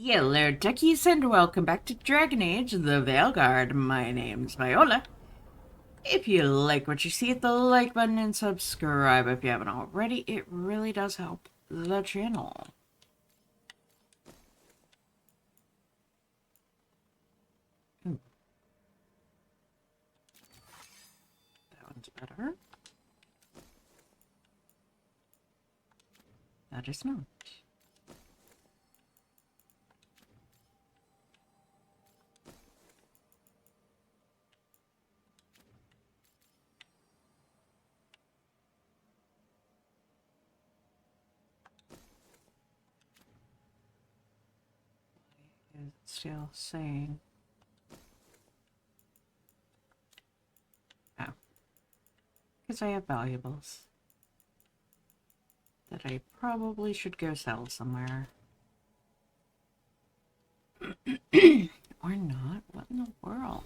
Hello, duckies, and welcome back to Dragon Age, the Veilguard. My name's Viola. If you like what you see, hit the like button and subscribe if you haven't already. It really does help the channel. Ooh, that one's better. That is not. It's still saying. Oh. Because I have valuables that I probably should go sell somewhere. Or not? What in the world?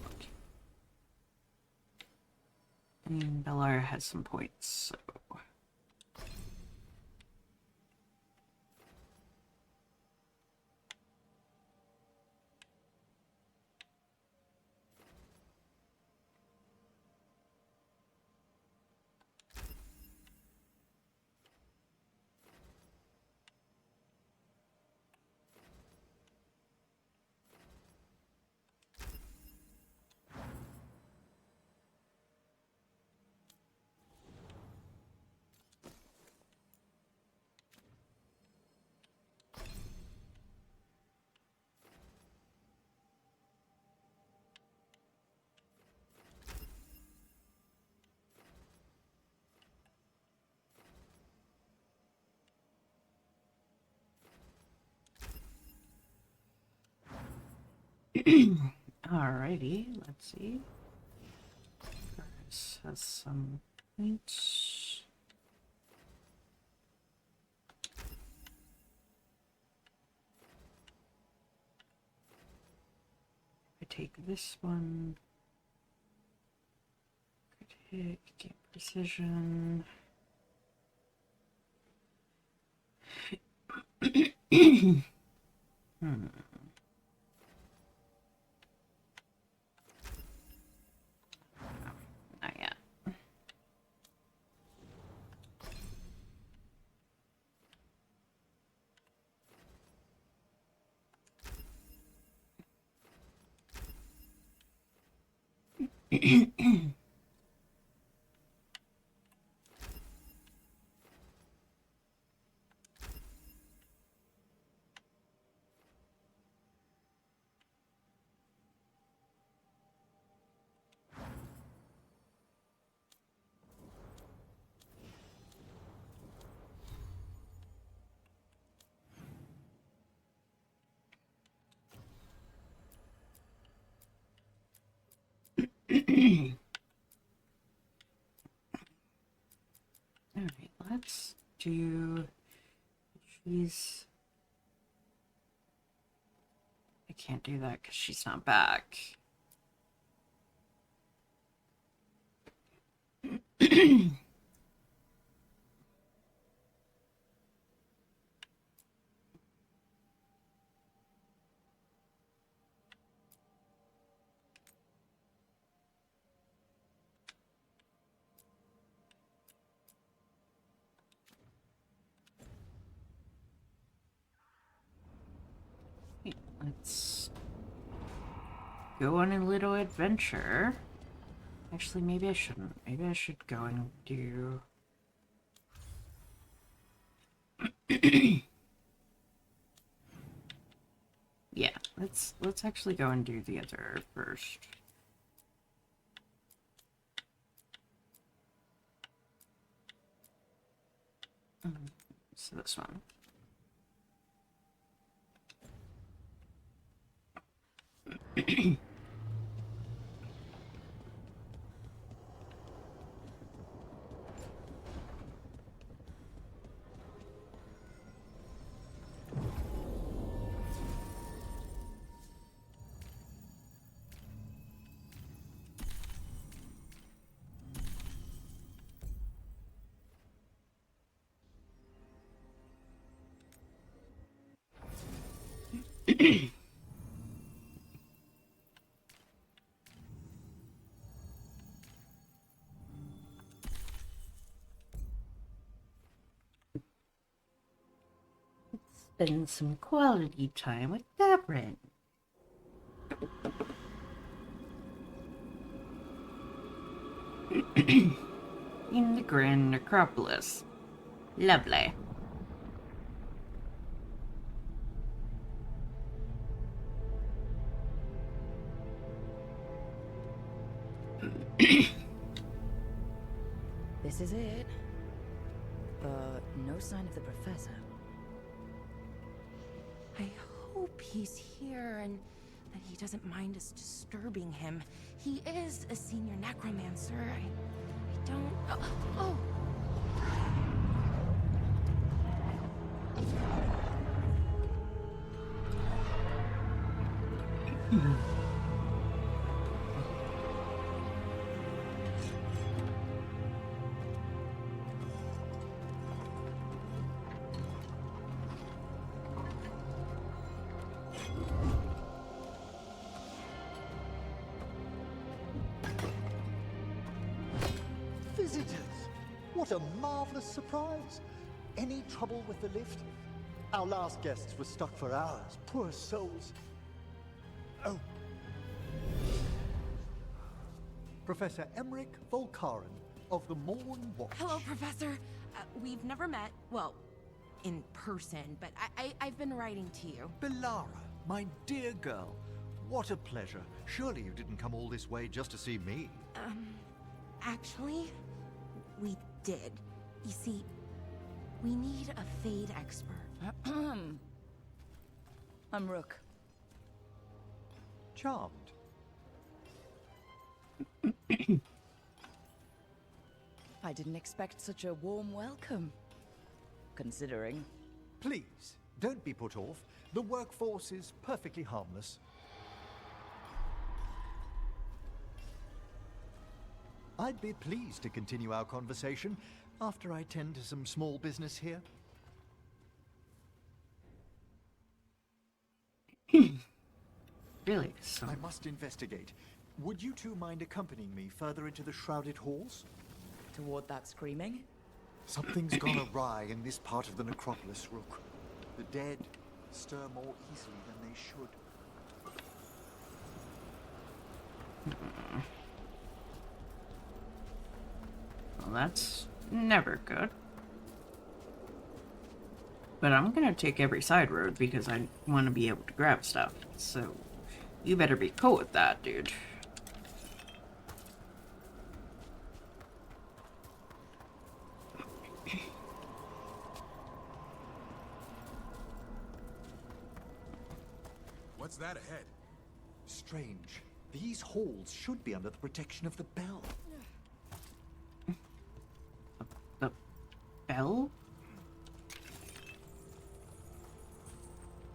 I mean, Bellara has some points, so... Alrighty, let's see. This has some points. I take this one. Could hit, gain precision. Hmm. Not yet. Alright, let's do... She's... I can't do that because she's not back. Let's go on a little adventure. Actually, maybe I shouldn't. Maybe I should go and do... Yeah, let's actually go and do the other first. So this one. Spend some quality time with Gabrin. In the Grand Necropolis. Lovely. This is it. But no sign of the professor. I hope he's here and that he doesn't mind us disturbing him. He is a senior necromancer. I don't... Oh! Visitors! What a marvelous surprise! Any trouble with the lift? Our last guests were stuck for hours. Poor souls. Oh. Professor Emmerich Volkaren of the Morn Watch. Hello, Professor. We've never met, well, in person, but I've been writing to you. Belara, my dear girl. What a pleasure. Surely you didn't come all this way just to see me. Actually, we did. You see, we need a Fade expert. I'm Rook. Charmed. I didn't expect such a warm welcome. Considering. Please, don't be put off. The workforce is perfectly harmless. I'd be pleased to continue our conversation after I tend to some small business here. Really? So I must investigate. Would you two mind accompanying me further into the shrouded halls? Toward that screaming? Something's gone awry in this part of the necropolis, Rook. The dead stir more easily than they should. well, that's never good. But I'm gonna take every side road because I want to be able to grab stuff. So you better be cool with that, dude. What's that ahead? Strange. These halls should be under the protection of the bell. The bell?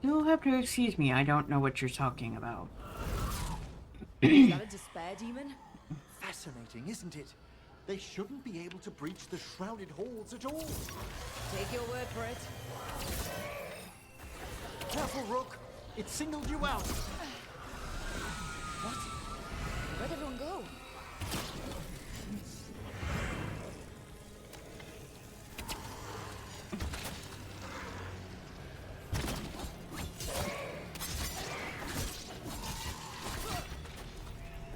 You'll have to excuse me, I don't know what you're talking about. Is that a despair demon? Fascinating, isn't it? They shouldn't be able to breach the shrouded halls at all. Take your word for it. Careful, Rook! It singled you out! What? Where'd everyone go?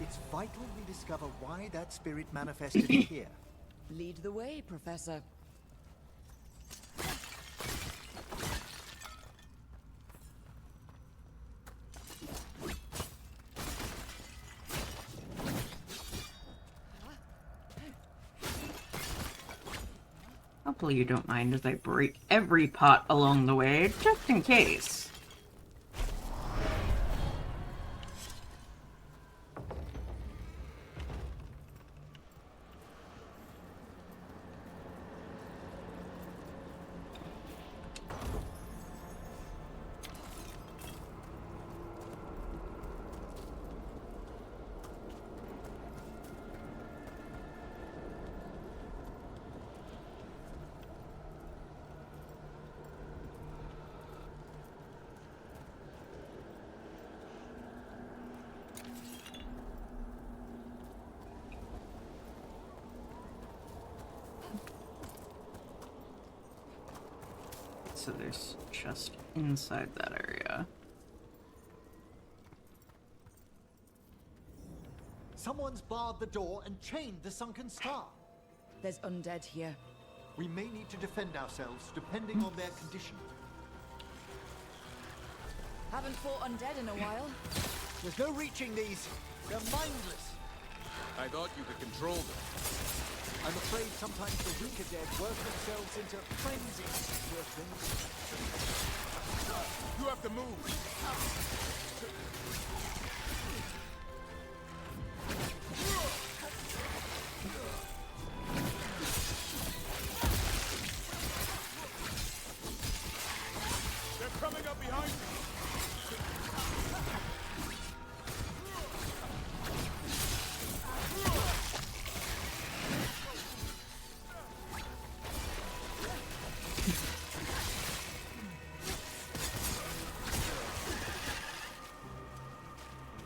It's vital we discover why that spirit manifested here. Lead the way, Professor. Hopefully you don't mind as I break every pot along the way, just in case. so there's just inside that area. Someone's barred the door and chained the sunken star. There's undead here. We may need to defend ourselves depending on their condition. Haven't fought undead in a while. There's no reaching these. They're mindless. I thought you could control them. I'm afraid sometimes the weaker dead work themselves into frenzy. Poor things. You have to move. They're coming up behind you.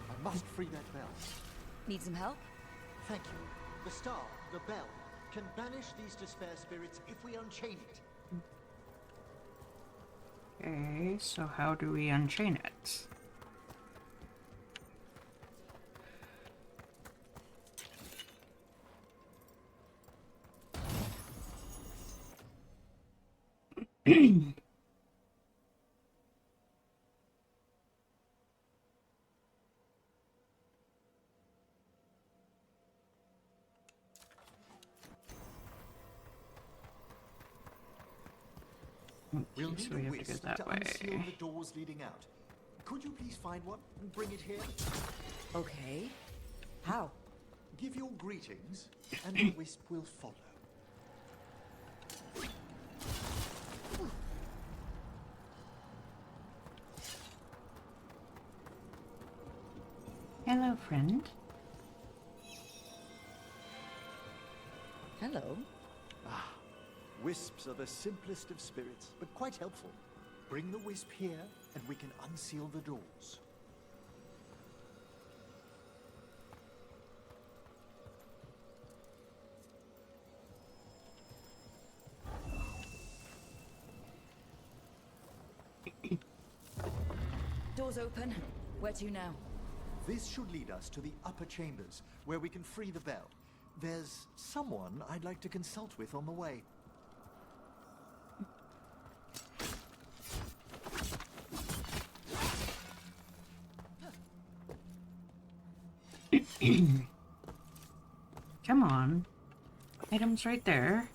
I must free that bell. Need some help? Thank you. The star, the bell, can banish these despair spirits if we unchain it. Okay, so how do we unchain it? We'll Okay, need so we a have to go wisp that to way. unseal the doors leading out. Could you please find one and bring it here? Okay. How? Give your greetings, and the wisp will follow. Hello, friend. Hello. Wisps are the simplest of spirits, but quite helpful. Bring the wisp here, and we can unseal the doors. Doors open. Where to now? This should lead us to the upper chambers, where we can free the bell. There's someone I'd like to consult with on the way. Come on. Items right there.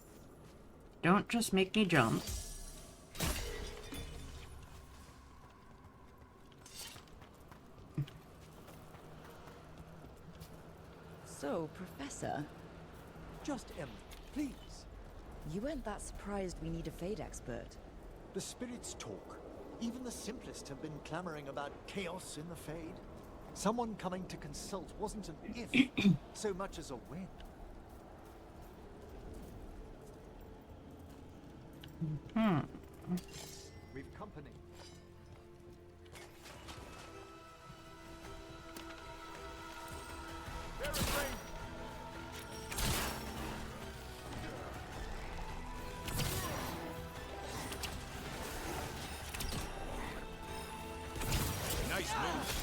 Don't just make me jump. So, Professor, Just Emily, please. you weren't that surprised we need a Fade expert. The spirits talk. Even the simplest have been clamoring about chaos in the Fade. Someone coming to consult wasn't an if, so much as a when. We've company. They're in range. Nice move.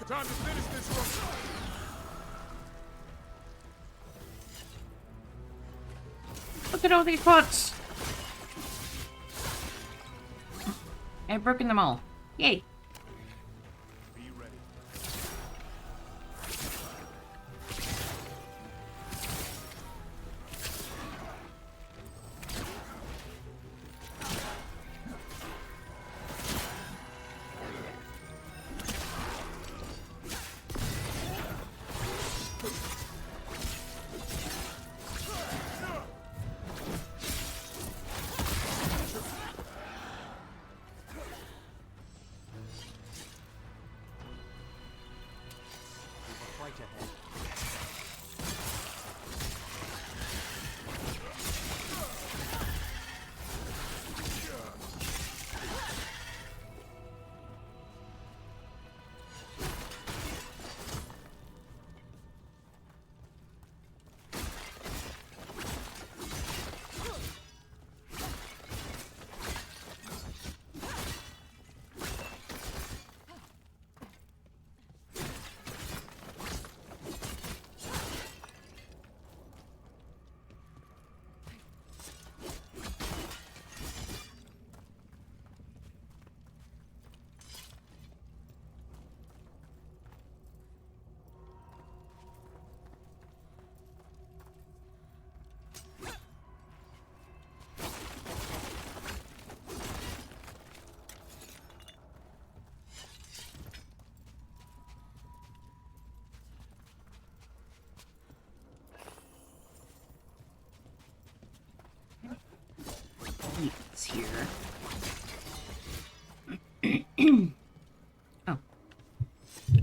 Time to finish this one. Look at all these pots! I've broken them all. Yay! Be ready. beats here. Oh.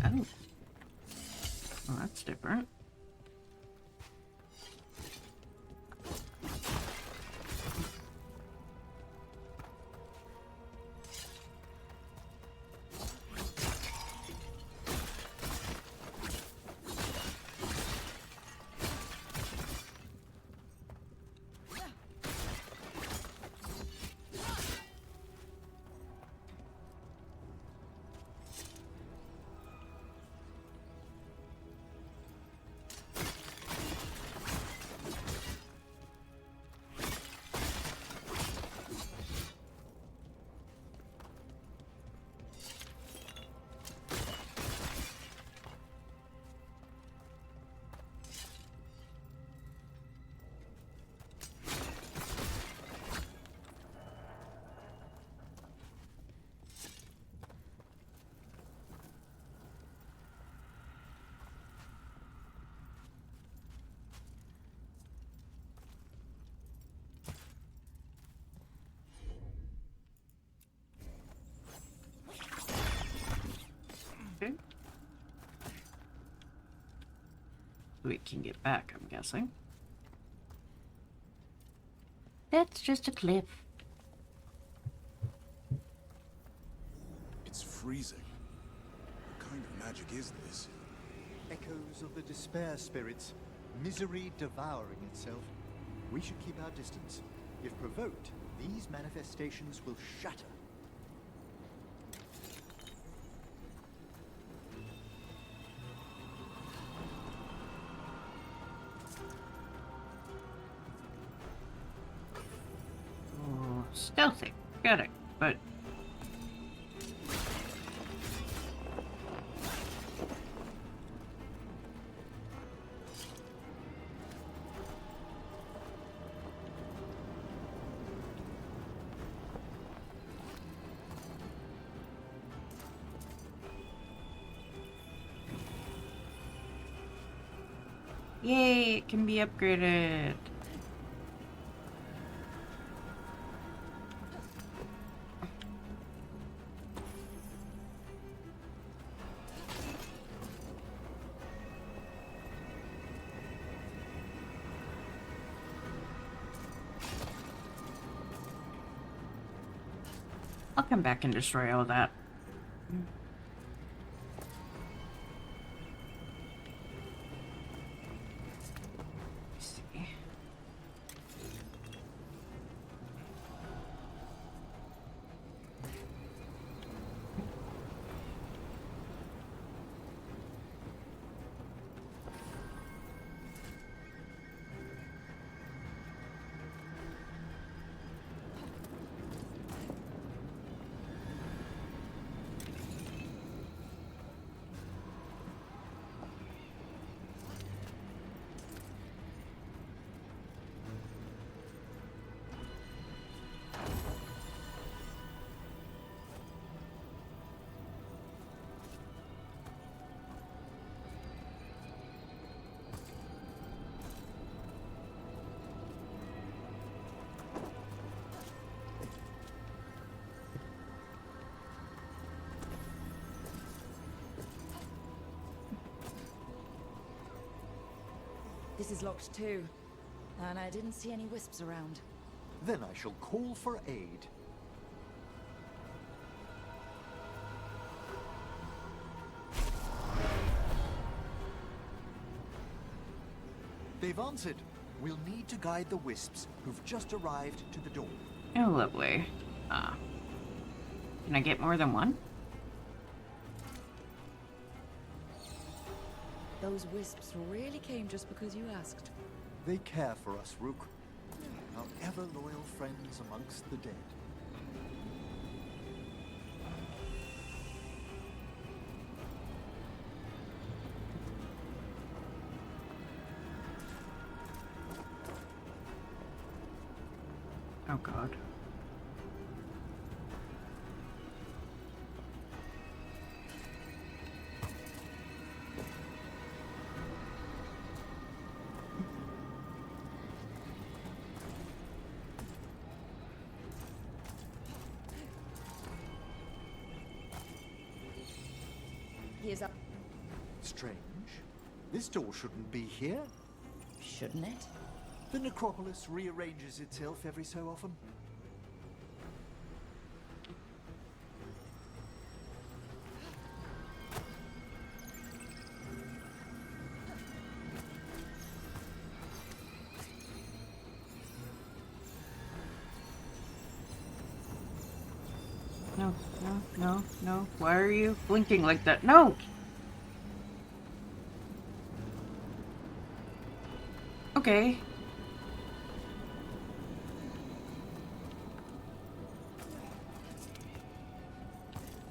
Oh. Well, that's different. Okay. We can get back, I'm guessing. That's just a cliff. It's freezing. What kind of magic is this? Echoes of the despair spirits, misery devouring itself. We should keep our distance. If provoked, these manifestations will shatter. Oh, stealthy. Got it. But yay, it can be upgraded. I'll come back and destroy all that. Let's see. This is locked too. And I didn't see any wisps around. Then I shall call for aid. They've answered. We'll need to guide the wisps who've just arrived to the door. Oh, lovely. Can I get more than one? Those wisps really came just because you asked. They care for us, Rook. Our ever-loyal friends amongst the dead. Oh, God. He is up. Strange. This door shouldn't be here. Shouldn't it? The necropolis rearranges itself every so often. No, no, no, no. Why are you blinking like that? No! Okay.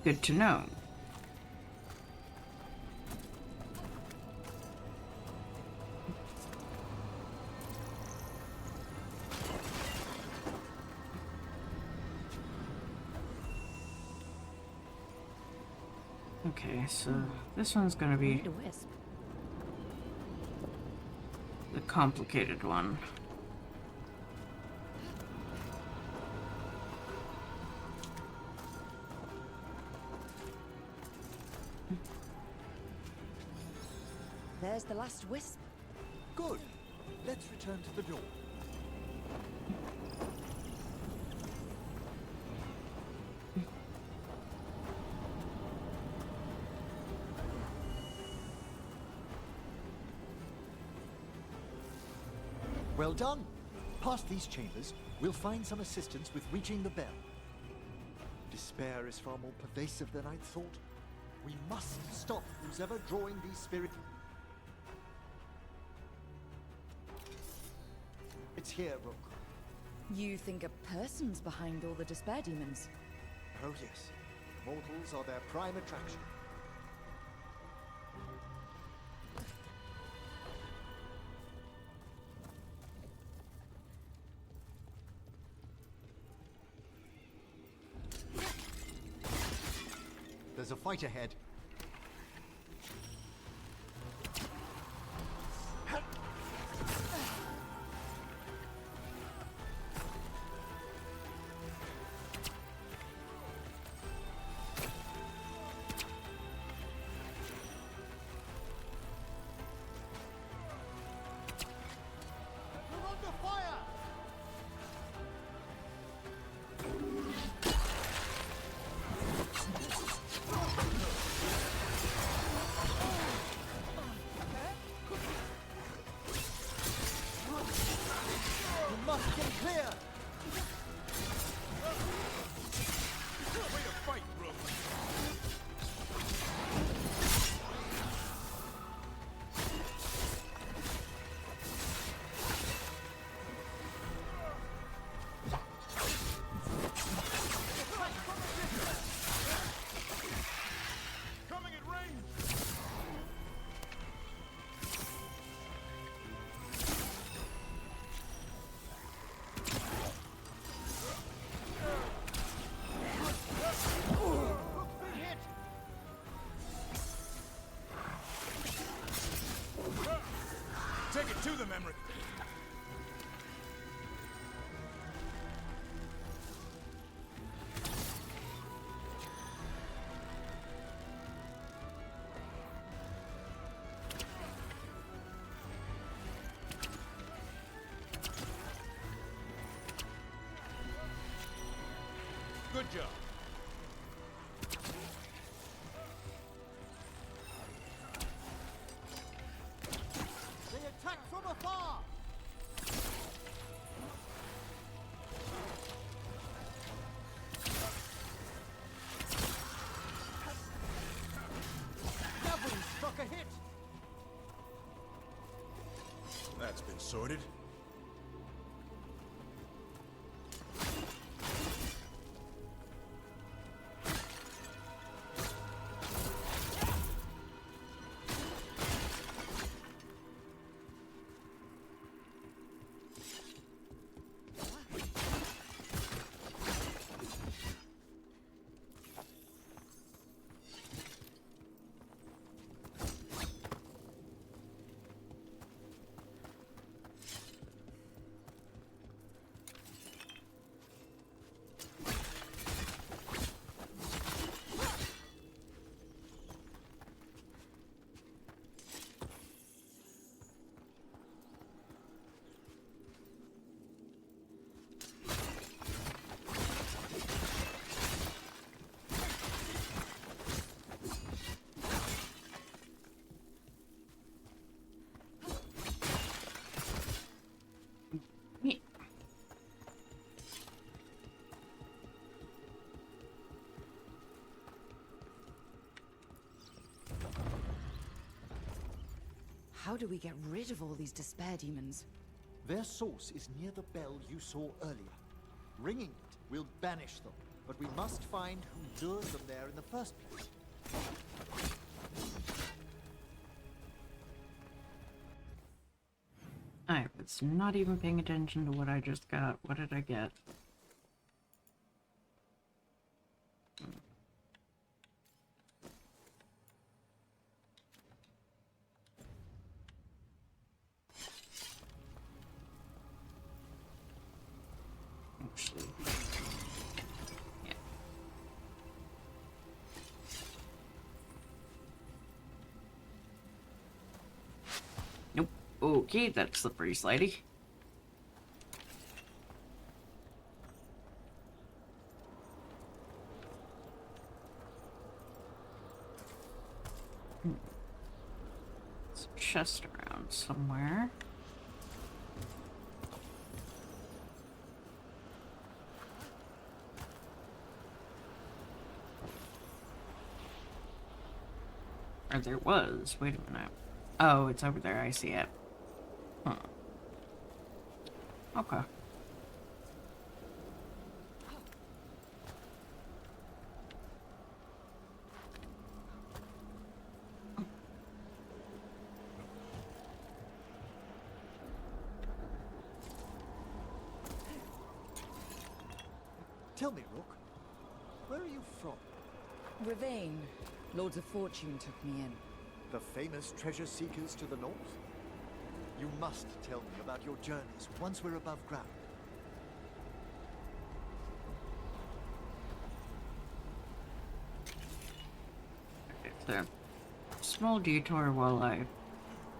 Good to know. Okay, so this one's gonna be Need a wisp. the complicated one. There's the last wisp. Good. Let's return to the door. Well done. Past these chambers, we'll find some assistance with reaching the bell. Despair is far more pervasive than I'd thought. We must stop who's ever drawing these spirits. It's here, Rook. You think a person's behind all the despair demons? Oh yes. Mortals are their prime attraction. There's a fight ahead. We're under fire! You must get clear! Way to fight, Rook. Coming at range. Take it to them, Emmerich. Good job. They attack from afar! Cavalry struck a hit! That's been sorted. How do we get rid of all these despair demons? Their source is near the bell you saw earlier. Ringing it will banish them, but we must find who lures them there in the first place. I was not even paying attention to what I just got. What did I get? Actually, yeah. Nope. Okay, that's slippery slidey. There's a chest around somewhere. Or there was. Wait a minute. Oh, it's over there. I see it. Huh. Okay. Tell me, Rook, where are you from? Ravain. Lords of Fortune took me in. The famous treasure seekers to the north? You must tell me about your journeys once we're above ground. Okay, so small detour while I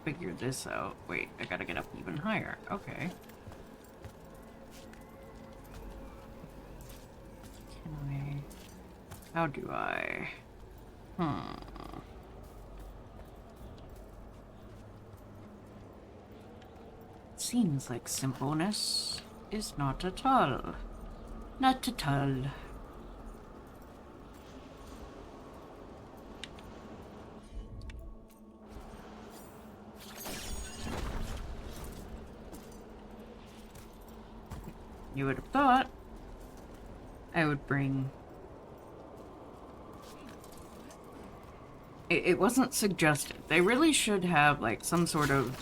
figure this out. Wait, I gotta get up even higher. Okay. Can I... How do I... Seems like simpleness is not at all. Not at all. You would have thought I would bring... It wasn't suggested. They really should have, like, some sort of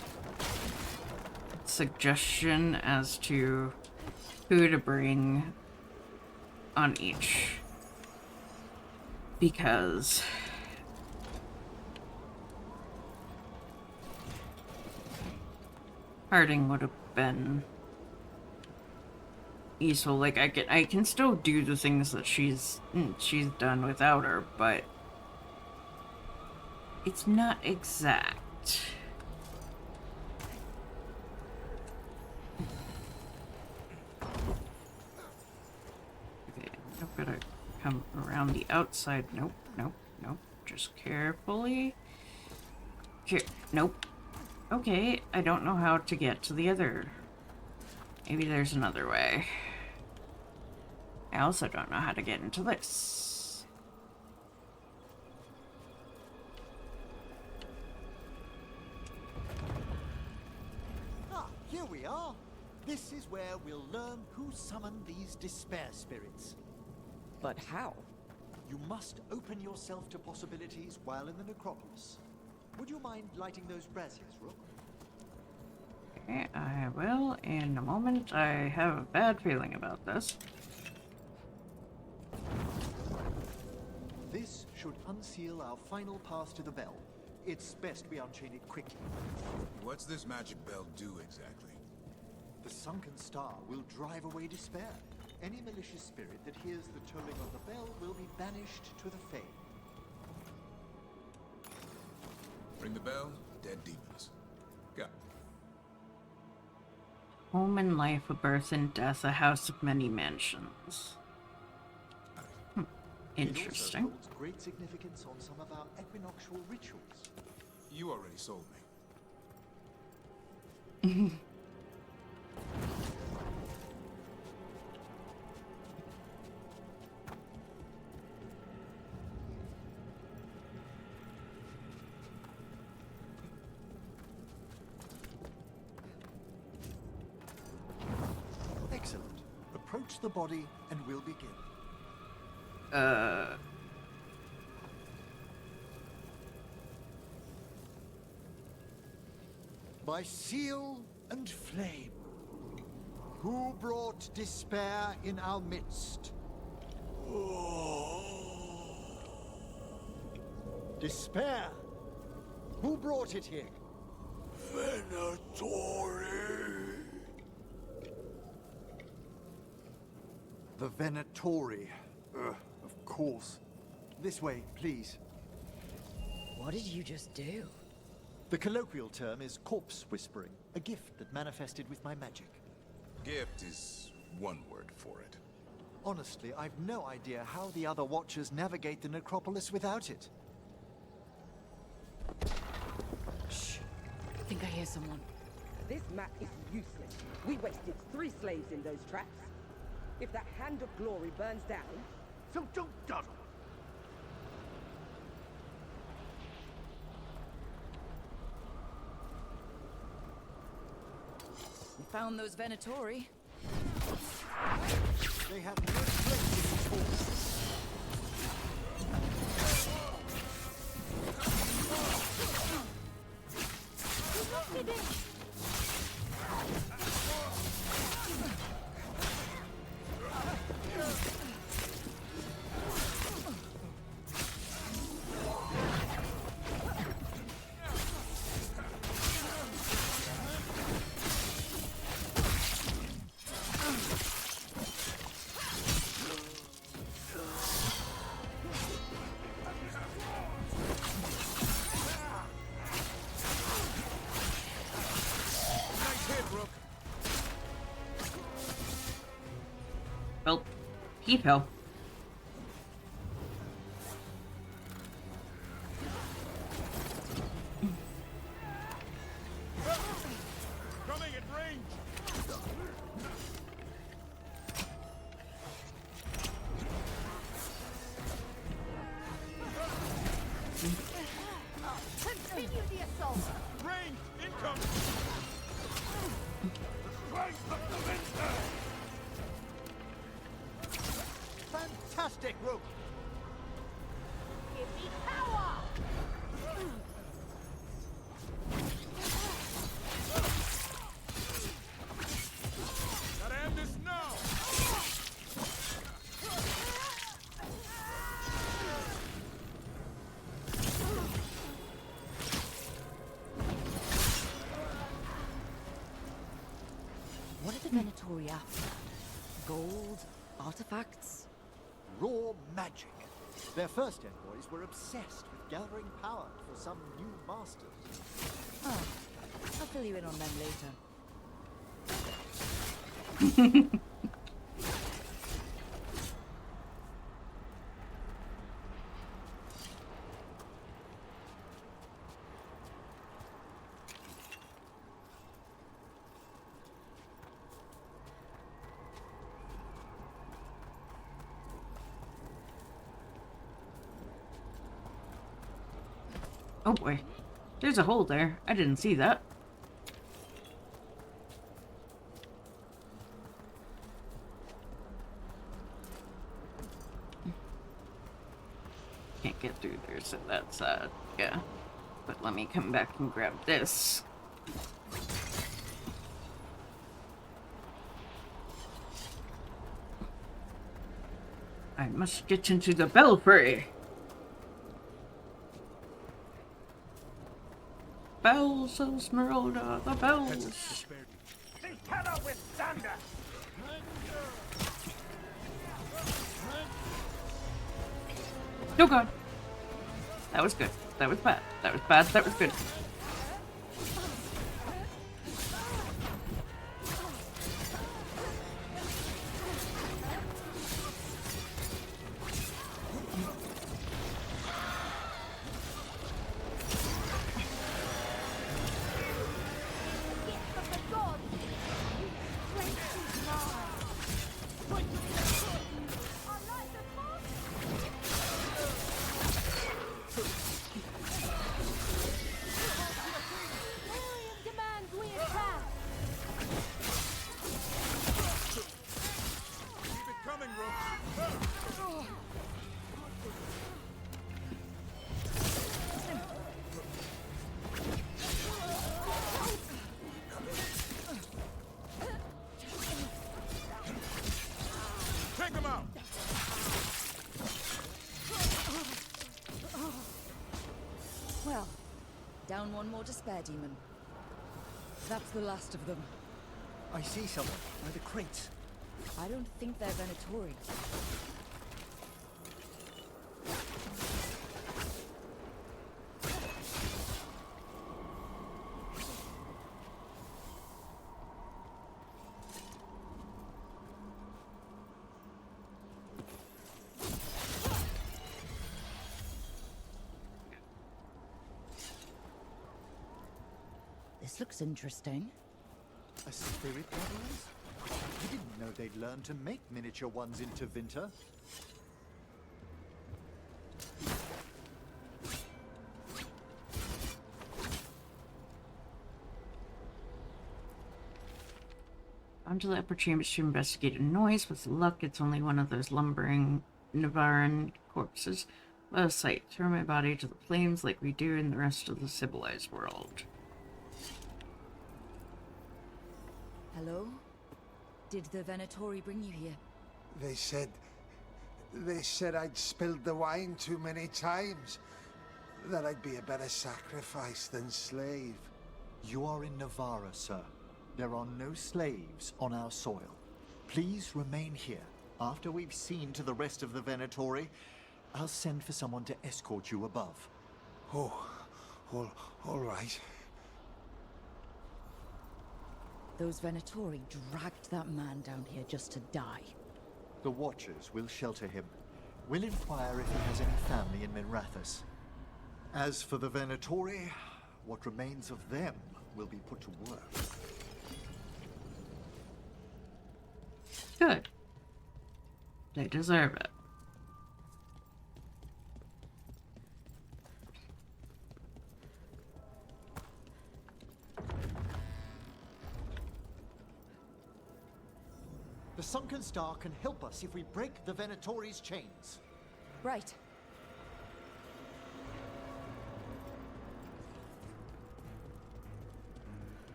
suggestion as to who to bring on each. Because... Harding would have been useful. Like, I can still do the things that she's done without her, but it's not exact. Okay, I've got to come around the outside. Nope, nope, nope. Just carefully. Nope. Okay, I don't know how to get to the other. Maybe there's another way. I also don't know how to get into this. Ah, here we are. This is where we'll learn who summoned these despair spirits. But how? You must open yourself to possibilities while in the necropolis. Would you mind lighting those braziers, Rook? Okay, I will in a moment. I have a bad feeling about this. This should unseal our final pass to the bell. It's best we unchain it quickly. What's this magic bell do exactly? The sunken star will drive away despair. Any malicious spirit that hears the tolling of the bell will be banished to the Fae. Ring the bell, dead demons. Go. Home and life, a birth and death, a house of many mansions. Interesting. It also holds great significance on some of our equinoctial rituals. You already sold me. the body and we'll begin. By seal and flame, who brought despair in our midst? Despair? Who brought it here? Venatori. The Venatori. Of course. This way, please. What did you just do? The colloquial term is corpse whispering, a gift that manifested with my magic. Gift is one word for it. Honestly, I've no idea how the other Watchers navigate the necropolis without it. Shh. I think I hear someone. This map is useless. We wasted 3 slaves in those traps. If that Hand of Glory burns down... So don't dawdle. We found those Venatori. They have no place in this hall. Well, people. Coming at range. Continue the assault! Range incoming. Strength of the winter. Fantastic, Rook! Give me power! Gotta end this now. What are the Venatori after? Gold? Artifacts? Raw magic. Their first envoys were obsessed with gathering power for some new masters. Oh, I'll fill you in on them later. Oh boy. There's a hole there. I didn't see that. Can't get through there, so that's, yeah. But let me come back and grab this. I must get into the belfry. Bells of Smeralda, the bells. They cannot withstand us. Oh god. That was good. That was bad. That was bad. That was good. Gift of the gods! Strength is mine! I like the fun! Down one more despair demon. That's the last of them. I see someone by the crates. I don't think they're Venatori. This looks interesting. A spirit gatherers? I didn't know they'd learn to make miniature ones in Tevinter. Onto the upper chambers to investigate a noise. With luck, it's only one of those lumbering Navaran corpses. What a sight. Throw my body to the flames like we do in the rest of the civilized world. Hello? Did the Venatori bring you here? They said I'd spilled the wine too many times. That I'd be a better sacrifice than slave. You are in Navarra, sir. There are no slaves on our soil. Please remain here. After we've seen to the rest of the Venatori, I'll send for someone to escort you above. Oh, all right. Those Venatori dragged that man down here just to die. The Watchers will shelter him. We'll inquire if he has any family in Minrathous. As for the Venatori, what remains of them will be put to work. Good. They deserve it. The Sunken Star can help us if we break the Venatori's chains. Right.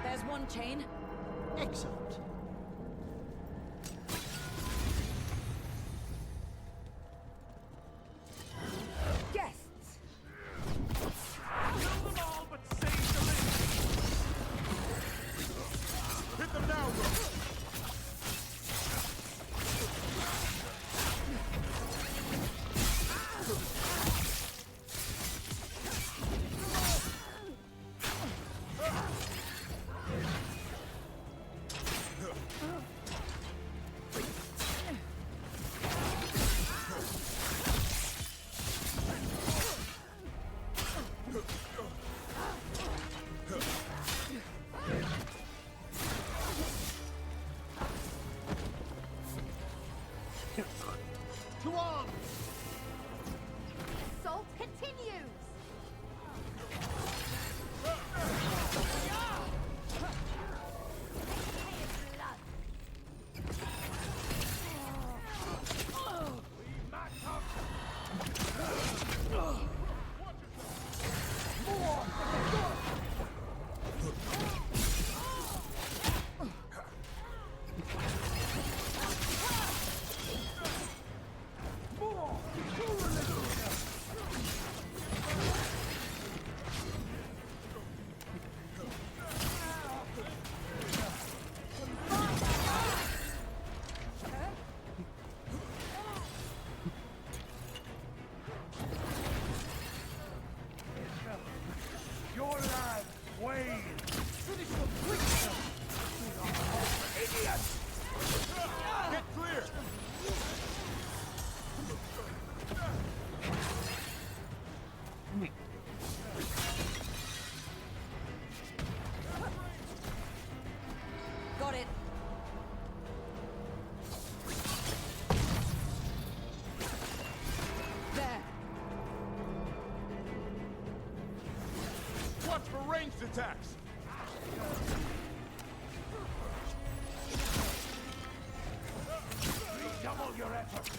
There's one chain. Excellent. Guests! Kill them all, but save the living! Hit them now, bro! To arms! Assault continues! Your lad, Wayne! Finish them quick! Idiot! Get clear! Got it. There. Watch for ranged attacks! Redouble your effort!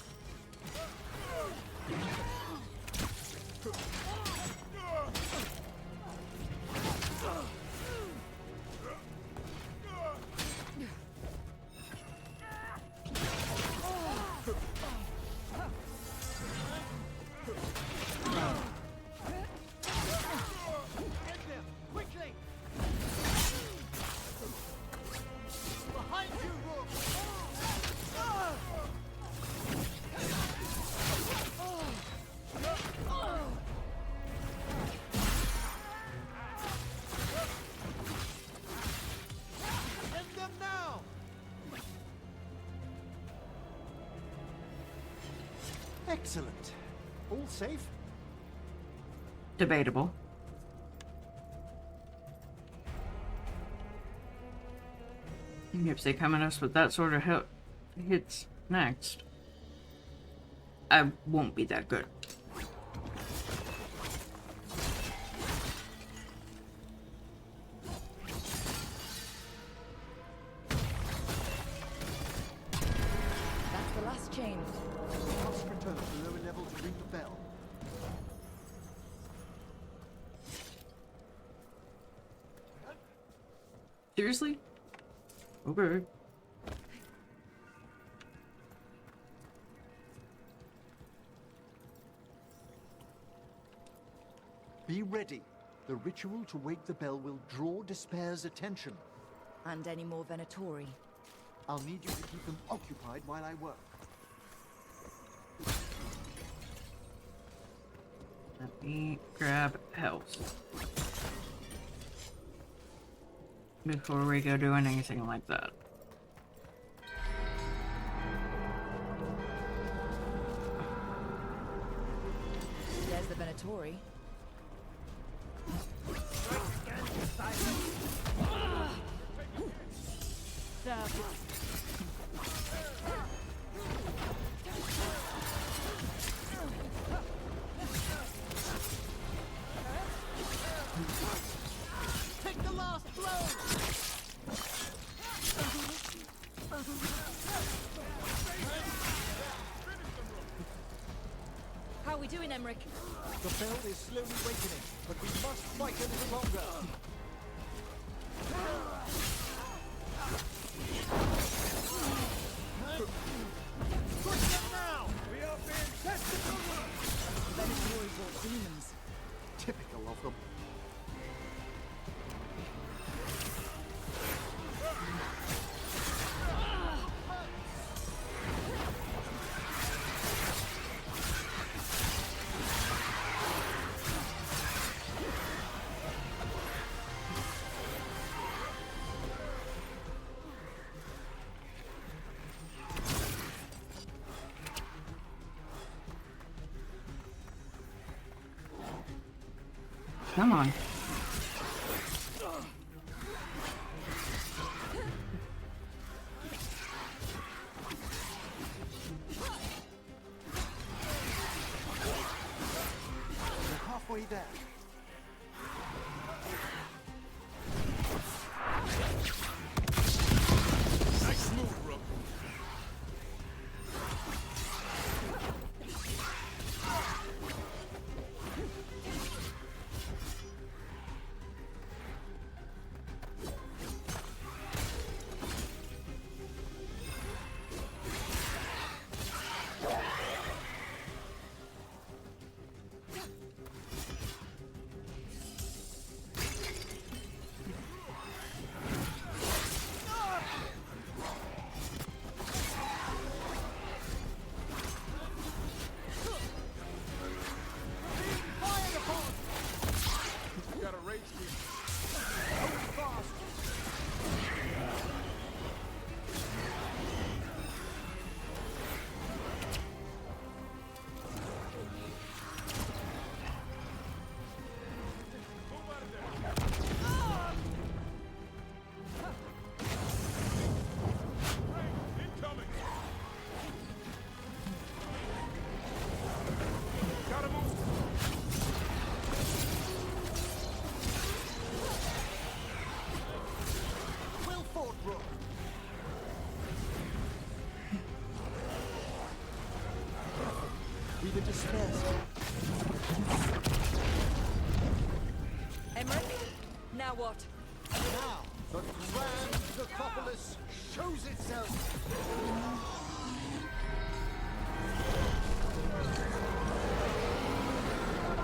Excellent. All safe? Debatable. If they come at us with that sort of hits next, I won't be that good. That's the last chain. We must return to lower level to ring the bell. Seriously? Okay. Be ready. The ritual to wake the bell will draw Despair's attention. And any more Venatori. I'll need you to keep them occupied while I work. Let me grab health before we go doing anything like that. There's the Venatori. Take the last blow! How are we doing, Emmerich? The bell is slowly wakening, but we must fight a little longer. Push them now! We are being tested! Venatori brought demons. Typical of them. Come on. We're halfway there. Nice move, Rook. Got a rage beat. Incoming. Gotta move. Well fought, Rook. We've a despair stone. Emmerich? Now what? Now, the grand necropolis shows itself.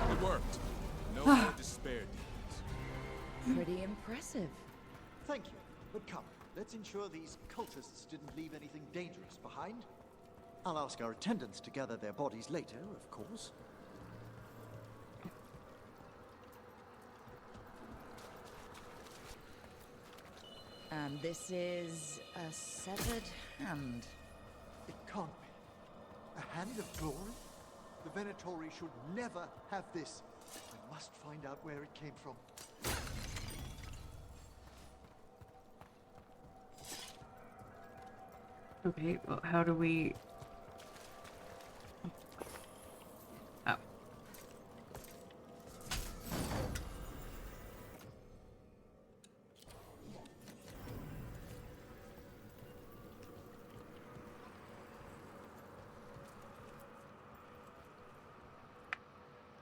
It worked. No more despair demons. Pretty impressive. Thank you, but come, let's ensure these cultists didn't leave anything dangerous behind. I'll ask our attendants to gather their bodies later, of course. And this is a severed hand. It can't be. A hand of glory? The Venatori should never have this. I must find out where it came from. Okay, well, how do we... Oh.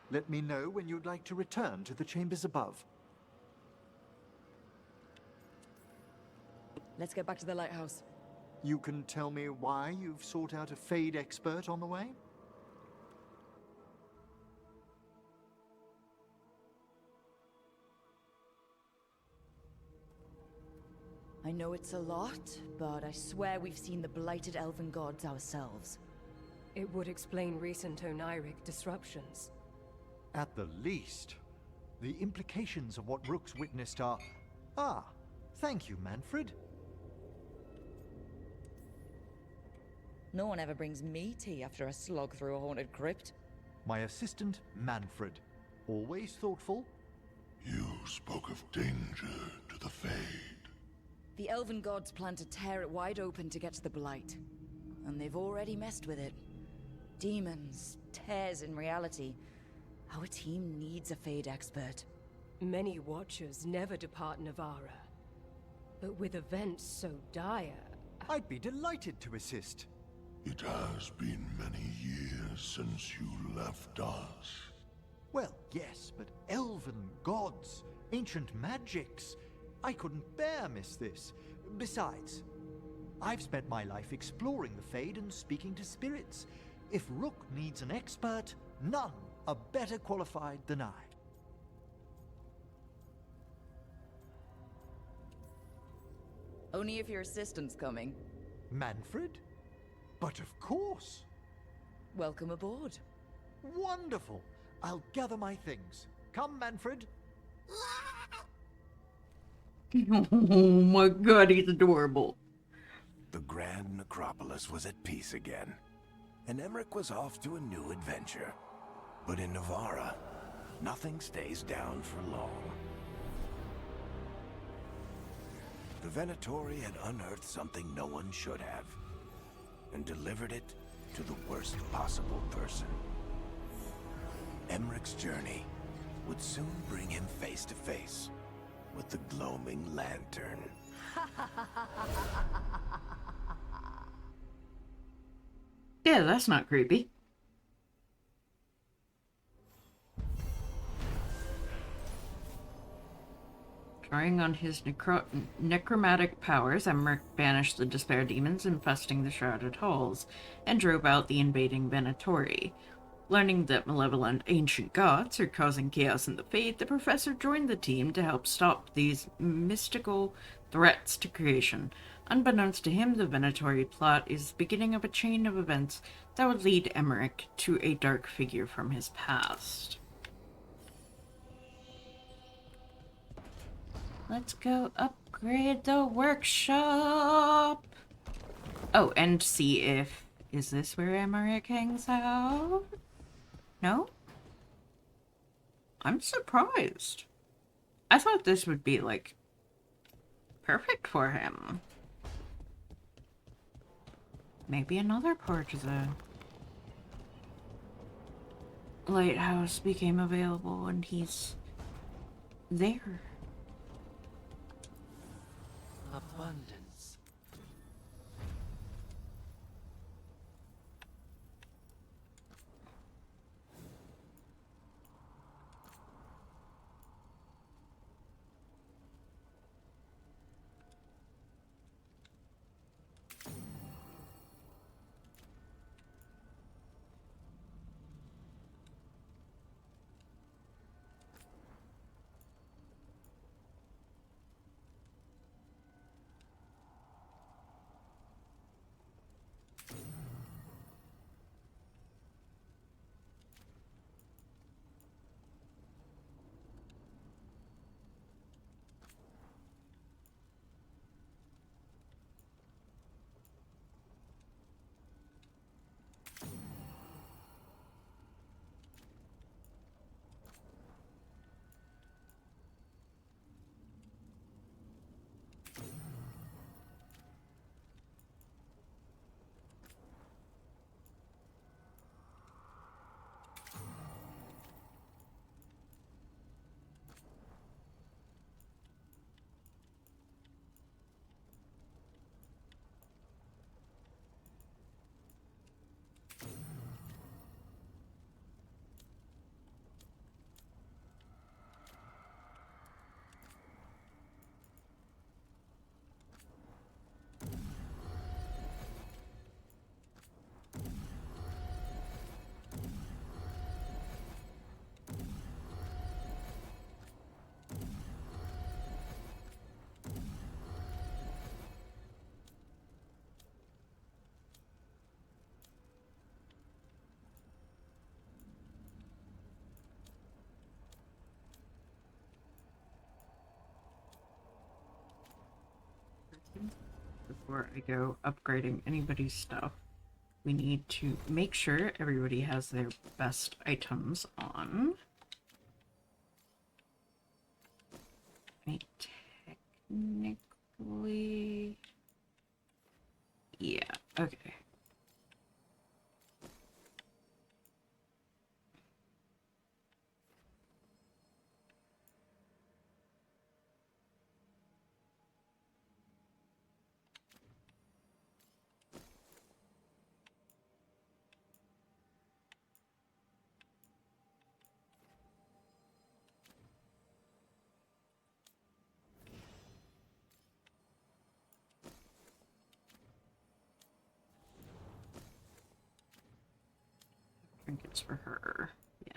Let me know when you'd like to return to the chambers above. Let's get back to the lighthouse. You can tell me why you've sought out a Fade expert on the way? I know it's a lot, but I swear we've seen the blighted elven gods ourselves. It would explain recent Oniric disruptions. At the least. The implications of what Rook's witnessed are... Ah, thank you, Manfred. No one ever brings me tea after a slog through a haunted crypt. My assistant, Manfred. Always thoughtful. You spoke of danger to the Fade. The elven gods plan to tear it wide open to get to the blight. And they've already messed with it. Demons, tears in reality. Our team needs a Fade expert. Many Watchers never depart Navarra. But with events so dire... I'd be delighted to assist. It has been many years since you left us. Well, yes, but elven gods, ancient magics. I couldn't bear miss this. Besides, I've spent my life exploring the Fade and speaking to spirits. If Rook needs an expert, none are better qualified than I. Only if your assistant's coming. Manfred? But of course. Welcome aboard. Wonderful. I'll gather my things. Come, Manfred. Oh my god, he's adorable. The Grand Necropolis was at peace again, and Emmerich was off to a new adventure. But in Navarra, nothing stays down for long. The Venatori had unearthed something no one should have, and delivered it to the worst possible person. Emmerich's journey would soon bring him face to face with the gloaming lantern. Yeah, that's not creepy. Drawing on his necromantic powers, Emmerich banished the despair demons infesting the shrouded halls, and drove out the invading Venatori. Learning that malevolent ancient gods are causing chaos in the Fade, the professor joined the team to help stop these mystical threats to creation. Unbeknownst to him, the Venatori plot is the beginning of a chain of events that would lead Emmerich to a dark figure from his past. Let's go upgrade the workshop. Oh, and see if... Is this where Emmerich hangs out? No? I'm surprised. I thought this would be, like, perfect for him. Maybe another part of the lighthouse became available and he's there. Abundance. before I go upgrading anybody's stuff, we need to make sure everybody has their best items on. I technically... Yeah, okay. Trinkets for her. Yeah.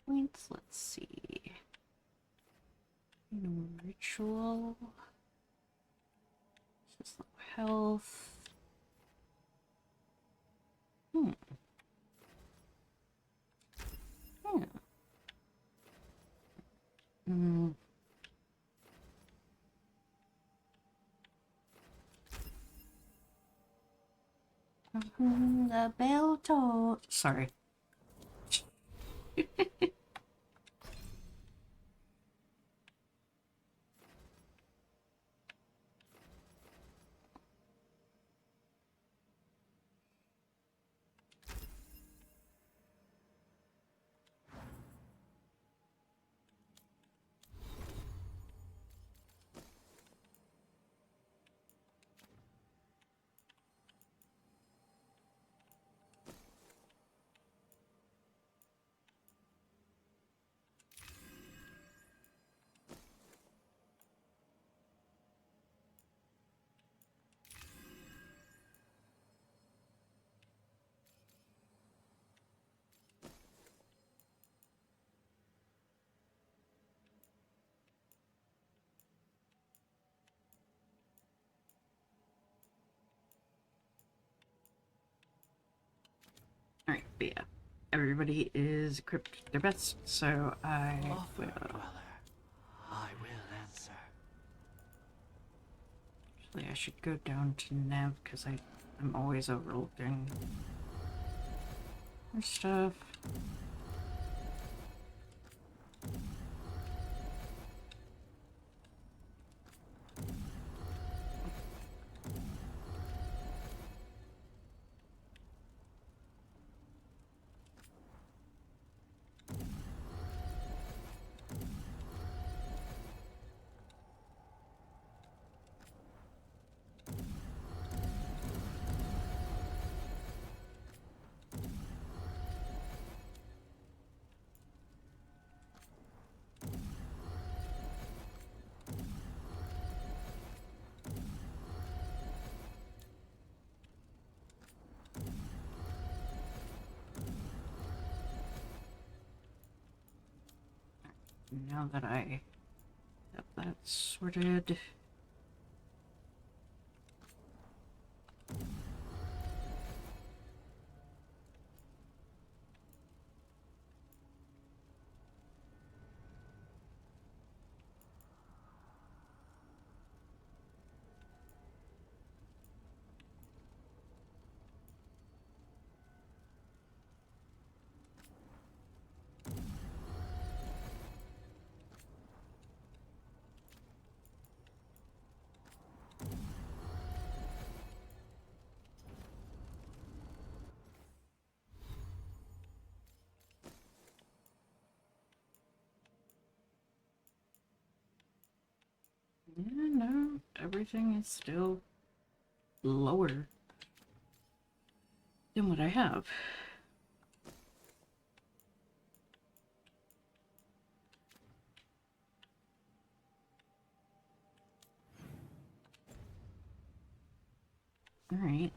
Points, let's see. No ritual. Just low health. Hmm. Hmm. The bell toll. Sorry. Alright, but yeah. Everybody is equipped to their best, so I will. I will answer. Actually, I should go down to Nev because I'm always overlooking her stuff. Now that I have that sorted. Yeah, no, everything is still lower than what I have. Alright,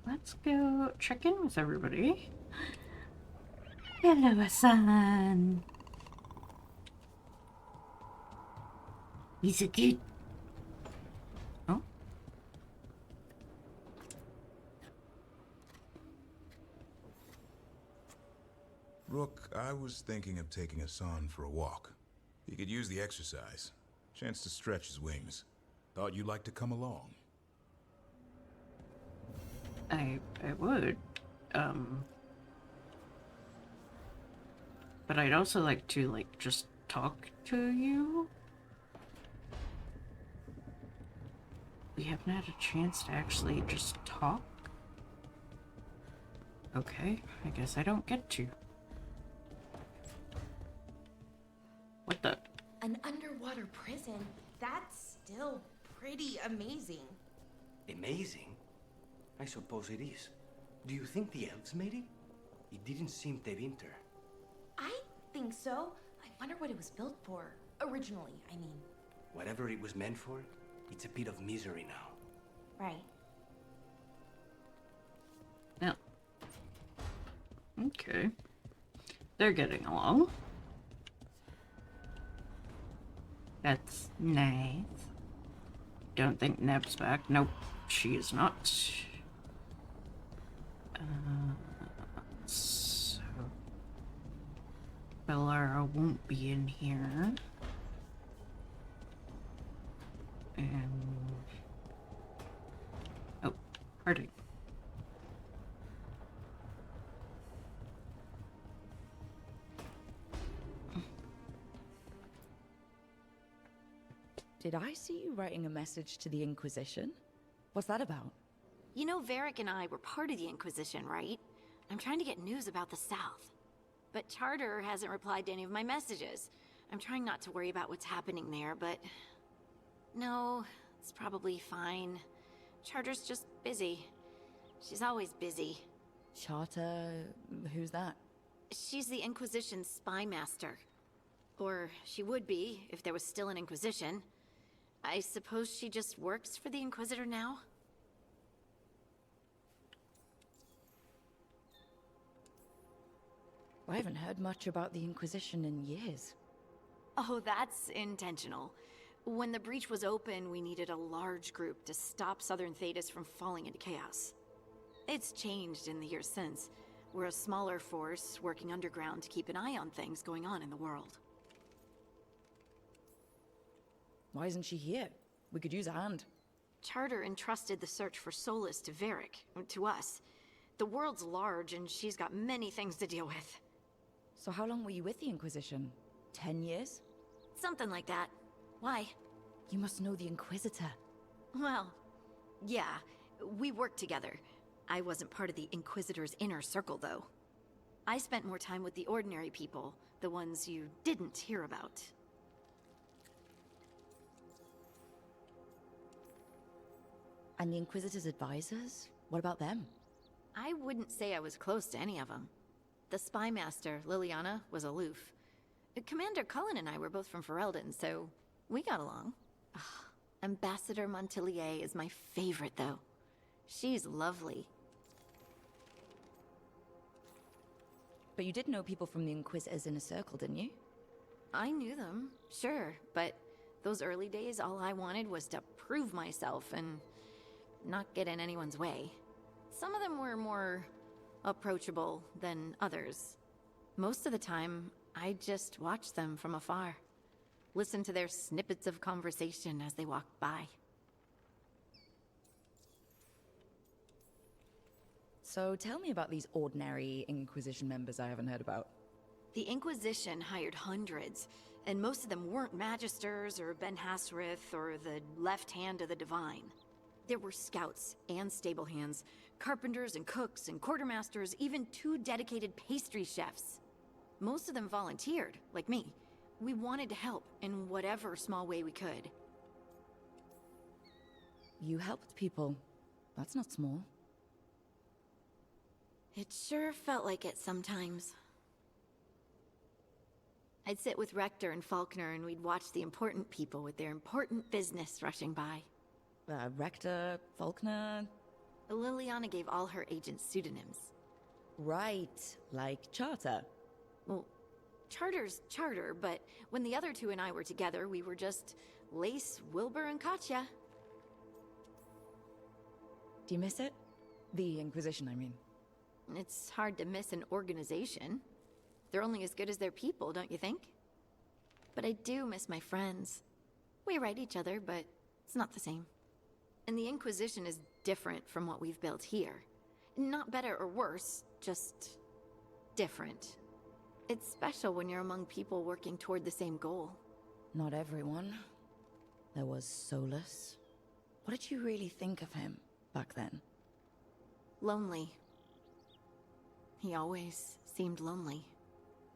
let's go check in with everybody. Hello, Hassan. He's so cute. Oh? Rook, I was thinking of taking Hassan for a walk. He could use the exercise. Chance to stretch his wings. Thought you'd like to come along. I would. But I'd also like to, like, just talk to you. We haven't had a chance to actually just talk. Okay, I guess I don't get to. What the? An underwater prison? That's still pretty amazing. Amazing? I suppose it is. Do you think the elves made it? It didn't seem to winter. I think so. I wonder what it was built for. Originally, I mean. Whatever it was meant for, it's a pit of misery now. Right. No. Okay. They're getting along. That's nice. Don't think Neb's back. Nope, she is not. So Bellara won't be in here. And oh, Harding. Did I see you writing a message to the Inquisition? What's that about? You know, Varric and I were part of the Inquisition, right? I'm trying to get news about the South. But Charter hasn't replied to any of my messages. I'm trying not to worry about what's happening there, but... No, it's probably fine. Charter's just busy. She's always busy. Charter... who's that? She's the Inquisition's spy master. Or she would be, if there was still an Inquisition. I suppose she just works for the Inquisitor now? I haven't heard much about the Inquisition in years. Oh, that's intentional. When the breach was open, we needed a large group to stop Southern Thedas from falling into chaos. It's changed in the years since. We're a smaller force, working underground to keep an eye on things going on in the world. Why isn't she here? We could use a hand. Charter entrusted the search for Solus to Varric, to us. The world's large, and she's got many things to deal with. So how long were you with the Inquisition? 10 years? Something like that. Why? You must know the Inquisitor. Well, yeah, we worked together. I wasn't part of the Inquisitor's inner circle, though. I spent more time with the ordinary people, the ones you didn't hear about. And the Inquisitor's advisors? What about them? I wouldn't say I was close to any of them. The spy master, Liliana, was aloof. Commander Cullen and I were both from Ferelden, so we got along. Ugh, Ambassador Montilier is my favorite, though. She's lovely. But you did know people from the Inquisitor's inner circle, didn't you? I knew them, sure, but those early days, all I wanted was to prove myself and not get in anyone's way. Some of them were more approachable than others. Most of the time, I just watched them from afar. Listened to their snippets of conversation as they walked by. So tell me about these ordinary Inquisition members I haven't heard about. The Inquisition hired hundreds, and most of them weren't Magisters or Ben Hasrith or the left hand of the Divine. There were scouts and stable hands, carpenters and cooks and quartermasters, even 2 dedicated pastry chefs. Most of them volunteered, like me. We wanted to help in whatever small way we could. You helped people. That's not small. It sure felt like it sometimes. I'd sit with Rector and Faulkner and we'd watch the important people with their important business rushing by. Rector, Faulkner... Liliana gave all her agents pseudonyms. Right, like Charter. Well, Charter's Charter, but when the other two and I were together, we were just Lace, Wilbur, and Katya. Do you miss it? The Inquisition, I mean. It's hard to miss an organization. They're only as good as their people, don't you think? But I do miss my friends. We write each other, but it's not the same. And the Inquisition is different from what we've built here. Not better or worse, just different. It's special when you're among people working toward the same goal. Not everyone. There was Solus. What did you really think of him back then? Lonely. He always seemed lonely.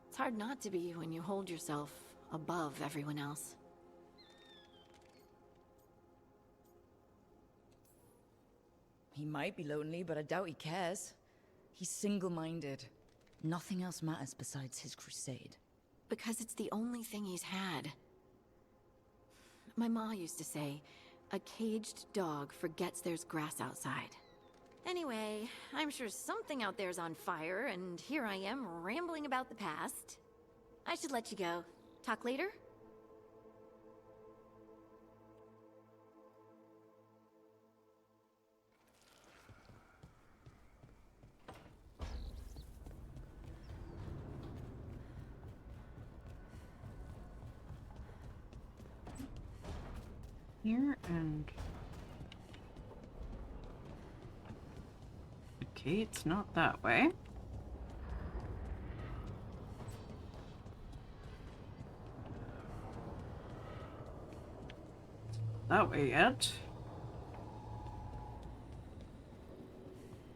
It's hard not to be when you hold yourself above everyone else. He might be lonely, but I doubt he cares. He's single-minded. Nothing else matters besides his crusade. Because it's the only thing he's had. My ma used to say, a caged dog forgets there's grass outside. Anyway, I'm sure something out there's on fire, and here I am rambling about the past. I should let you go. Talk later? Here and... Okay, it's not that way. That way yet.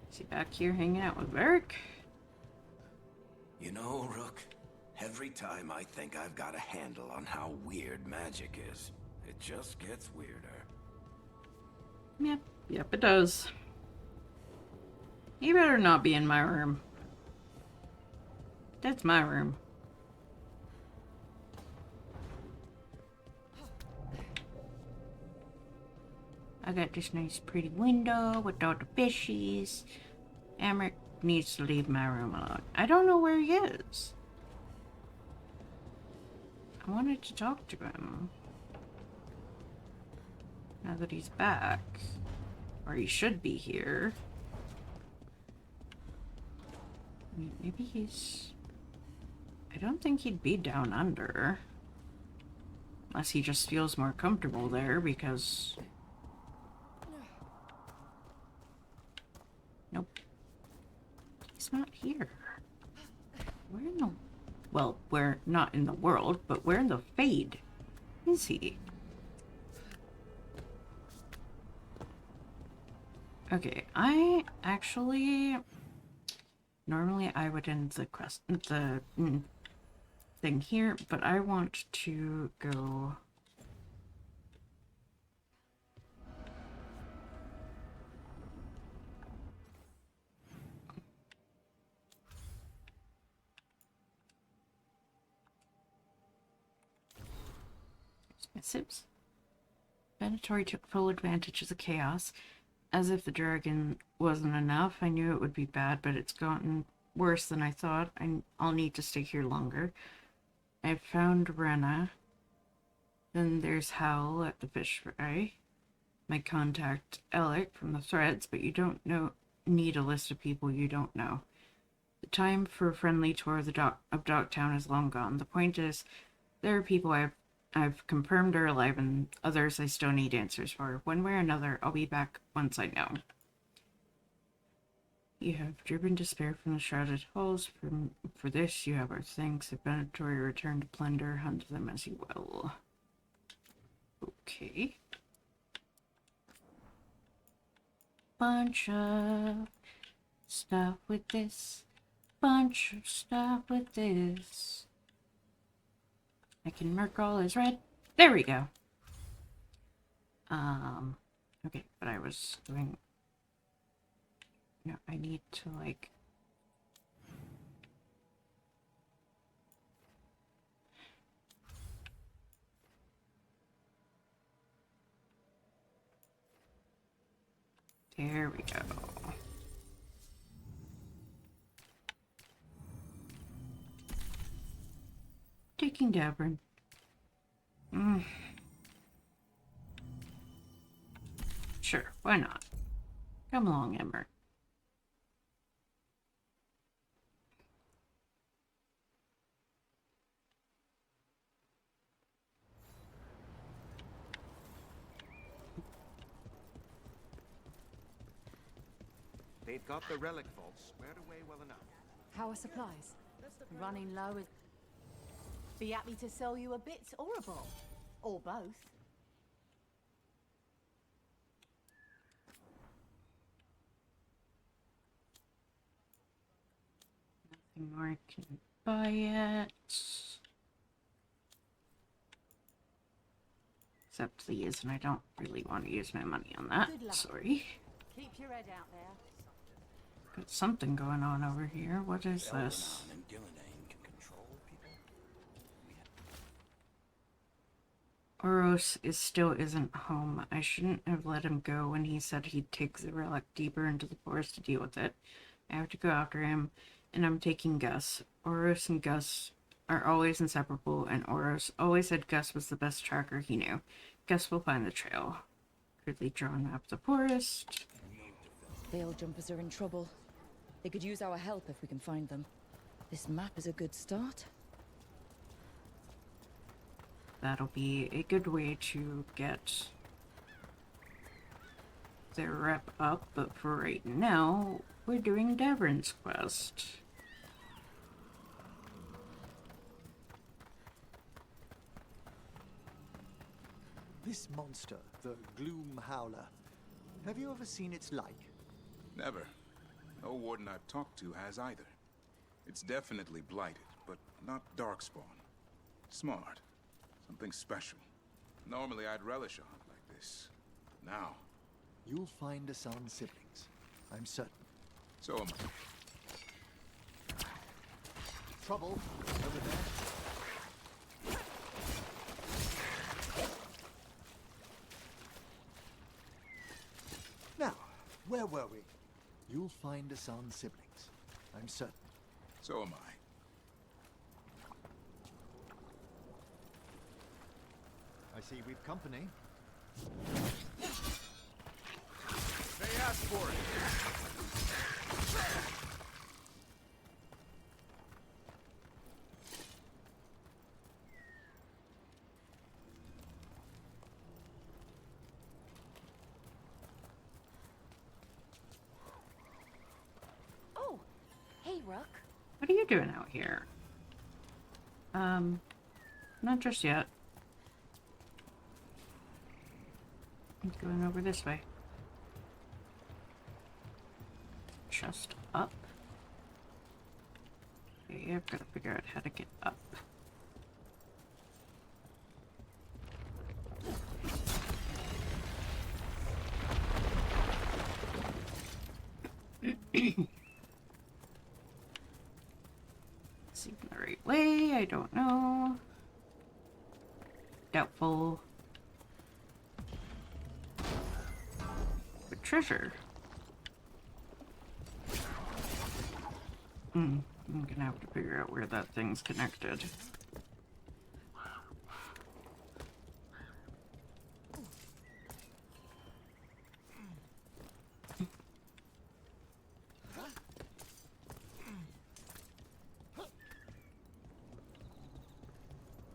Is he back here hanging out with Varric? You know, Rook, every time I think I've got a handle on how weird magic is, it just gets weirder. Yep, it does. You better not be in my room. That's my room. I got this nice pretty window with all the fishies. Emmerich needs to leave my room alone. I don't know where he is. I wanted to talk to him. Now that he's back. Or he should be here. I mean, maybe he's... I don't think he'd be down under. Unless he just feels more comfortable there because... Nope. He's not here. Where in the... Well, where... Not in the world, but where in the Fade is he? Okay, I actually... Normally I would end the quest... the thing here, but I want to go... Missives. Venatori took full advantage of the chaos. As if the dragon wasn't enough, I knew it would be bad, but it's gotten worse than I thought. I'll need to stay here longer. I found Renna. Then there's Hal at the fish fry. My contact, Alec, from the threads, but you don't need a list of people you don't know. The time for a friendly tour of Docktown is long gone. The point is, there are people I've confirmed are alive and others I still need answers for. One way or another, I'll be back once I know. You have driven despair from the shrouded halls. For this, you have our thanks. If Venatori return to plunder, hunt them as you will. Okay. Bunch of stuff with this. Bunch of stuff with this. I can mark all as red. There we go. Okay, but I was doing... No, I need to, like... There we go. Taking Davern. Sure, why not? Come along, Ember. They've got the relic vaults squared away well enough. How are supplies? Running low is... Be happy to sell you a bit or a bowl. Or both. Nothing more I can buy yet. Except these, and I don't really want to use my money on that. Sorry. Keep your head out there. Got something going on over here. What is this? Oros still isn't home. I shouldn't have let him go when he said he'd take the relic deeper into the forest to deal with it. I have to go after him, and I'm taking Gus. Oros and Gus are always inseparable, and Oros always said Gus was the best tracker he knew. Gus will find the trail. Crudely drawn map of the forest. Veil jumpers are in trouble. They could use our help if we can find them. This map is a good start. That'll be a good way to get their rep up, but for right now, we're doing Davern's quest. This monster, the Gloom Howler, have you ever seen its like? Never. No warden I've talked to has either. It's definitely blighted, but not darkspawn. Smart. Something special. Normally I'd relish a hunt like this. Now... You'll find Asan's siblings. I'm certain. So am I. Trouble over there. Now, where were we? You'll find Asan's siblings. I'm certain. So am I. I see we've company. They asked for it. Oh, hey, Rook. What are you doing out here? Not just yet. I'm going over this way. Just up. Okay, I've got to figure out how to get up. Seem the right way, I don't know. Doubtful. But treasure. I'm gonna have to figure out where that thing's connected.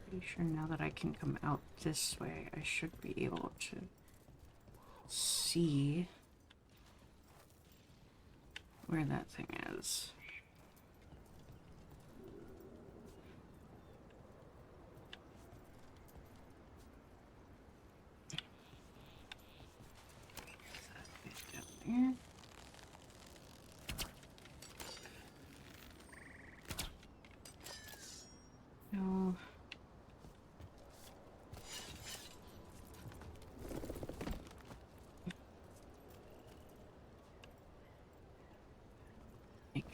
Pretty sure now that I can come out this way, I should be able to see where that thing is. Here. No.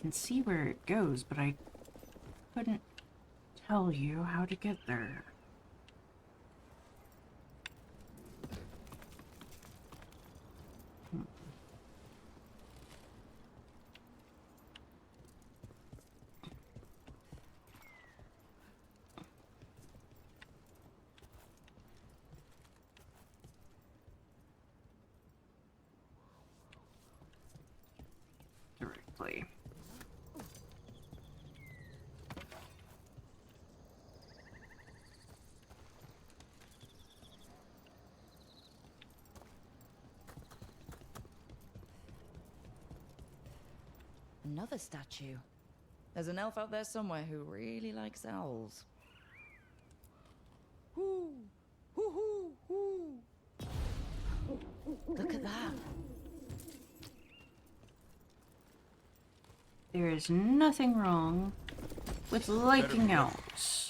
can see where it goes, but I couldn't tell you how to get there. Directly. Another statue. There's an elf out there somewhere who really likes owls. Hoo! Hoo hoo hoo! Look at that. There is nothing wrong with liking owls.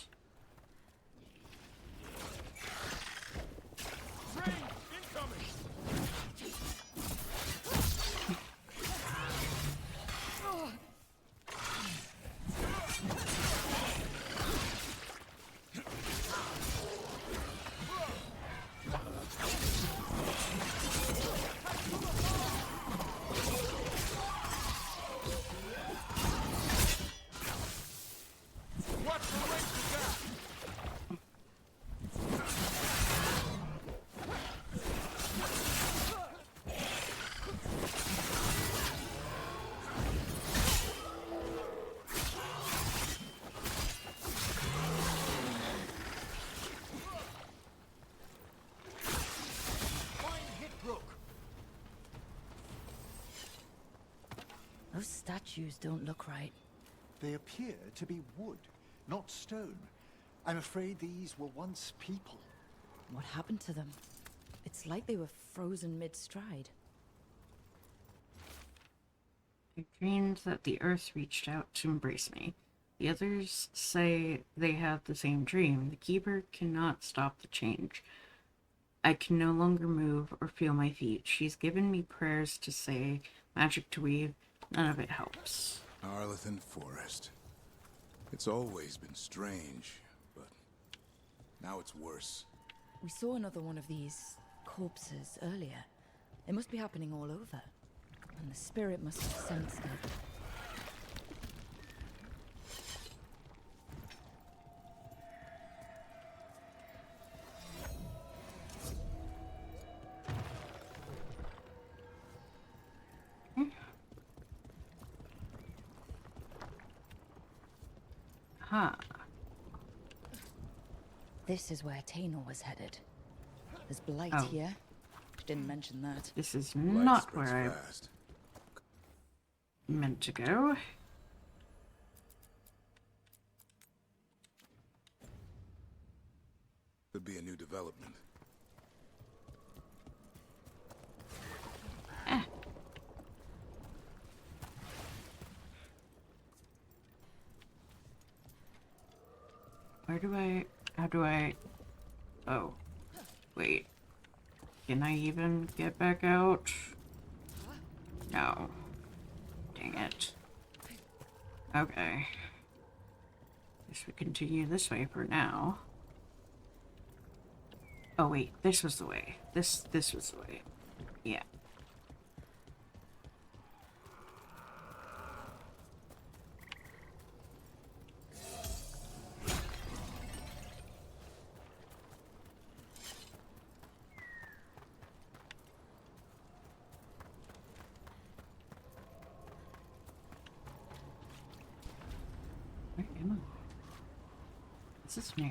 Those statues don't look right. They appear to be wood, not stone. I'm afraid these were once people. What happened to them? It's like they were frozen mid-stride. I dreamed that the earth reached out to embrace me. The others say they have the same dream. The keeper cannot stop the change. I can no longer move or feel my feet. She's given me prayers to say, magic to weave. None of it helps. Arlethan Forest. It's always been strange, but now it's worse. We saw another one of these corpses earlier. It must be happening all over. And the spirit must have sensed it. Huh. This is where Tainor was headed. There's blight Oh. here. Didn't mention that. This is Light not spreads where I fast. meant to go. Could be a new development. How do I, oh, wait, can I even get back out? No, dang it. Okay, guess we continue this way for now. Oh wait, this was the way, this was the way, yeah. Where am I? Is this new?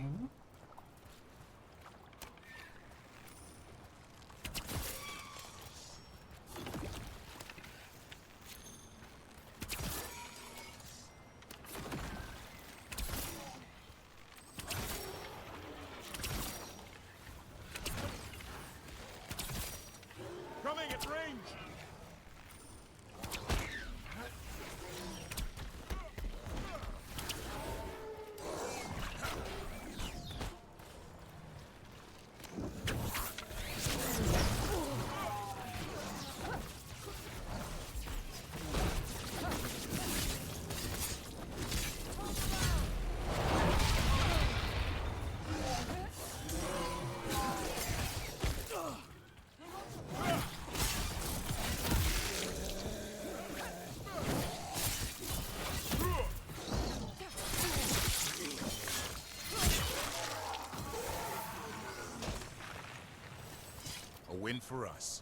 Coming at range! win for us.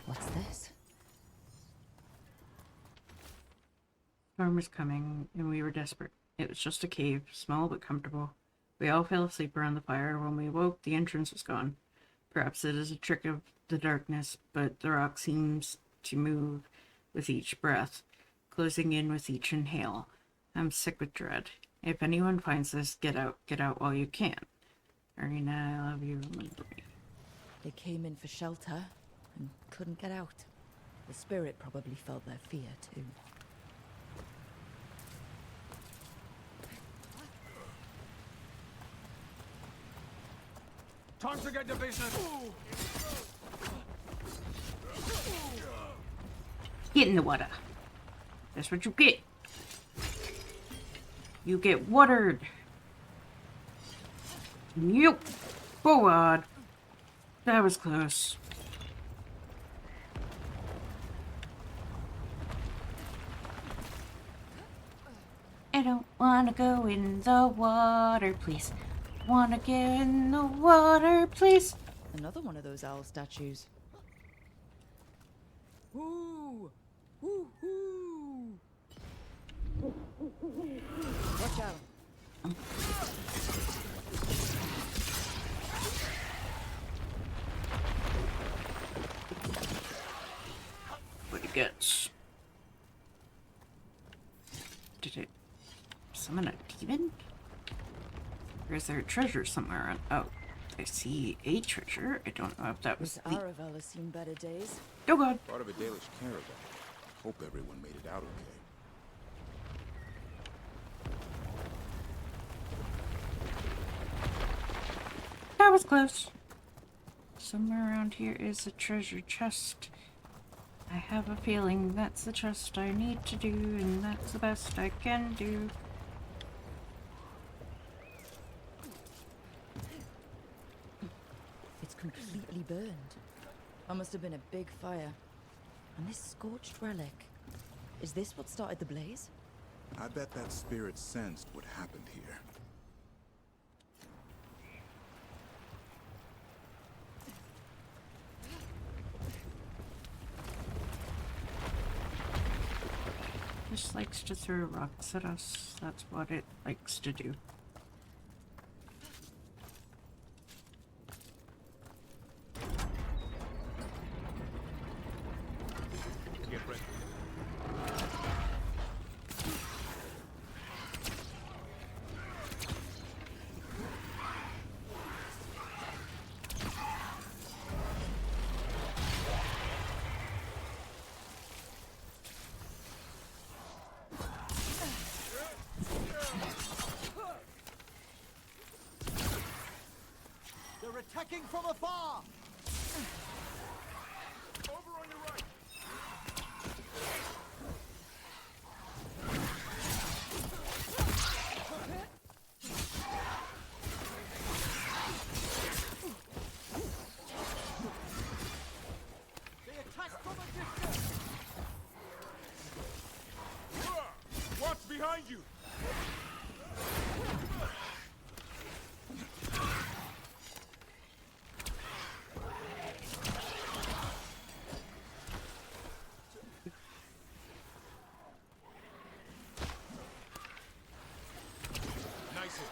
What's this? Storm was coming, and we were desperate. It was just a cave, small but comfortable. We all fell asleep around the fire. When we woke, the entrance was gone. Perhaps it is a trick of the darkness, but the rock seems to move with each breath, closing in with each inhale. I'm sick with dread. If anyone finds this, get out while you can. Arena, I love you, remember me. They came in for shelter and couldn't get out. The spirit probably felt their fear too. Time to get to business. Get in the water. That's what you get. You get watered. Yep. Forward. That was close. I don't want to go in the water, please. Want to get in the water, please. Another one of those owl statues. Ooh! Ooh! Ooh! Watch out. What it gets? Did it summon a demon? Or is there a treasure somewhere on? Oh, I see a treasure. I don't know if that was This the... Aravel has seen better days. Oh god. Part of a Dalish caravan. Hope everyone made it out okay. That was close. Somewhere around here is a treasure chest. I have a feeling that's the chest I need to do, and that's the best I can do. It's completely burned. That must have been a big fire. And this scorched relic. Is this what started the blaze? I bet that spirit sensed what happened here. Just likes to throw rocks at us. That's what it likes to do. Get ready. They're attacking from afar! Over on your right. They attack from a distance! Watch behind you. Nice hit.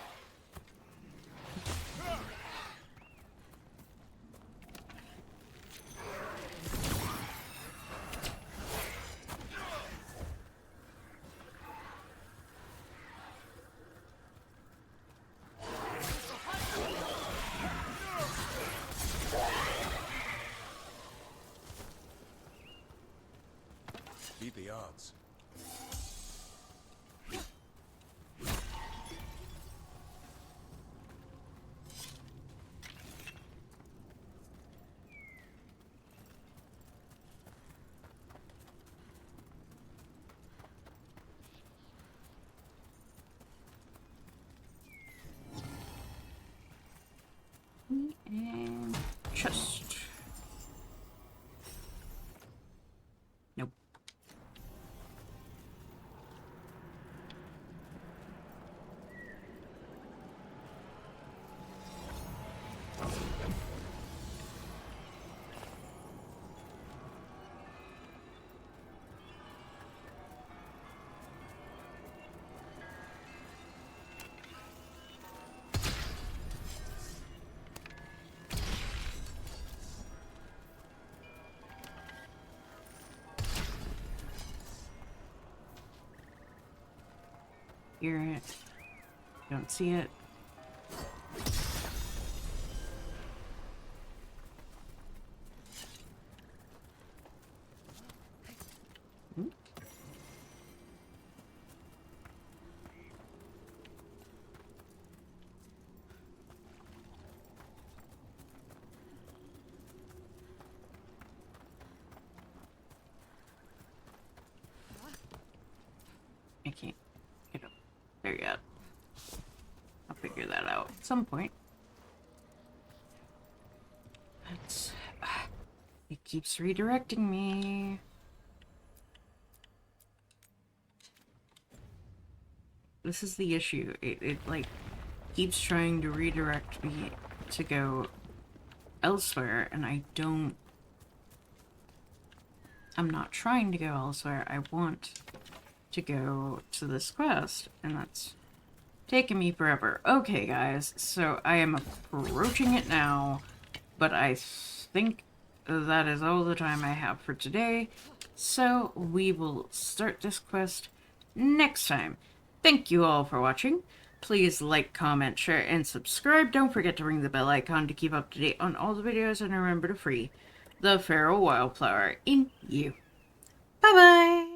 Beat the odds. And chest. hear it. Don't see it. Hmm? I can't get up there yet. I'll figure that out at some point. It keeps redirecting me. This is the issue. It like keeps trying to redirect me to go elsewhere, and I'm not trying to go elsewhere. I want to go to this quest, and that's taking me forever. Okay, guys, so I am approaching it now, but I think that is all the time I have for today, so we will start this quest next time. Thank you all for watching. Please like, comment, share, and subscribe. Don't forget to ring the bell icon to keep up to date on all the videos, and remember to free the feral wildflower in you. Bye-bye!